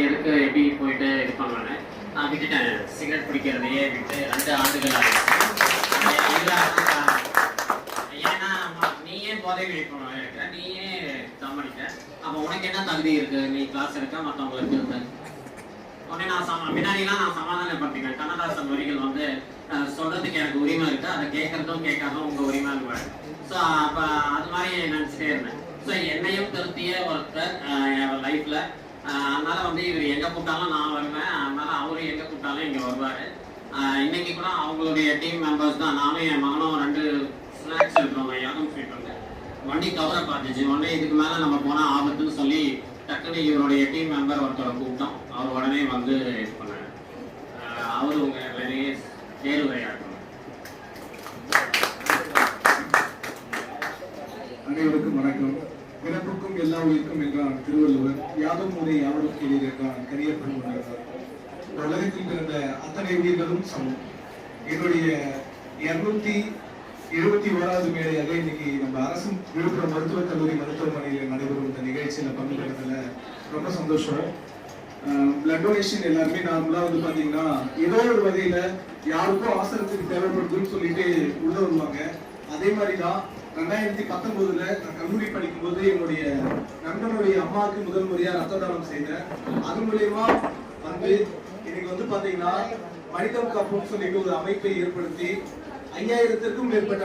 எதுக்கு எப்படி போயிட்டு இது பண்ணுவேன்னு நான் விட்டுட்டேன். சிகரெட் பிடிக்கிறதையே விட்டு 2 ஆண்டுகள் ஆகிடுச்சு. ஏன்னா நீ ஏன் போதை விழிப்புணர்வு இருக்கிற, நீ ஏன் சமாளிக்க, அப்போ உனக்கு என்ன தகுதி இருக்கு, நீ கிளாஸ் எடுக்க மற்றவங்களுக்கு இருக்கு. உடனே நான் முன்னாடிலாம் நான் சமாதானப்படுத்திக்கிறேன். கண்ணதாசன் வரிகள் வந்து சொல்றதுக்கு எனக்கு உரிமை இருக்கு, அதை கேட்கறதும் கேட்காதும் உங்க உரிமை இருக்கு. ஸோ அப்போ அது மாதிரி நினச்சிட்டே இருந்தேன். ஸோ என்னையும் திருத்திய ஒருத்தர் என் லைஃப்ல. அதனால வந்து இவர் எங்க கூப்பிட்டாலும் நான் வருவேன், அதனால அவரு எங்க கூப்பிட்டாலும் இங்க வருவாரு. இன்னைக்கு கூட அவங்களுடைய டீம் மெம்பர்ஸ் தான். நானும் என் மகனும் 2 ஸ்நாக்ஸ் எடுக்கிறோங்க. யாரும் ஸ்வீட் வந்து வண்டி கவரை பார்த்துச்சு. உடனே இதுக்கு மேல நம்ம போனா ஆபத்துன்னு சொல்லி டக்குனு இவருடைய டீம் மெம்பர் ஒருத்தரை கூப்பிட்டோம். அவர் உடனே வந்து இது பண்ணாரு. அவரு உங்க நிறைய தேர்வுரையாடணும். அனைவருக்கும் வணக்கம். பிறப்புக்கும் எல்லா உயிருக்கும் என்றான் திருவள்ளுவர். யாதும் ஊரே யாவரும் கேளீர் என்றான் கரியப்பன் உணர்ந்தார். உலகத்தில் பிறந்த அத்தனை உயிர்களும் சமம். என்னுடைய 271வது மேடையாக இன்னைக்கு நம்ம அரசு விழுப்புரம் மருத்துவக் கல்லூரி மருத்துவமனையில் நடைபெறும் இந்த நிகழ்ச்சியில பங்கு பெறதுல ரொம்ப சந்தோஷம். பிளட் டொனேஷன் எல்லாருமே நார்மலா வந்து பாத்தீங்கன்னா ஏதோ ஒரு வகையில யாருக்கும் ஆசிரத்துக்கு தேவைப்படுதுன்னு சொல்லிட்டு உள்ள வருவாங்க. அதே மாதிரிதான் 2019 நான் கல்லூரி படிக்கும் போது என்னுடைய நண்பனுடைய அம்மாவுக்கு முதல் முறையா ரத்த தானம் செய்தேன். அது மூலியமா வந்து இன்னைக்கு வந்து பாத்தீங்கன்னா மனிதம் காப்புன்னு சொல்லிட்டு ஒரு அமைப்பை ஏற்படுத்தி 5000த்திற்கும் மேற்பட்ட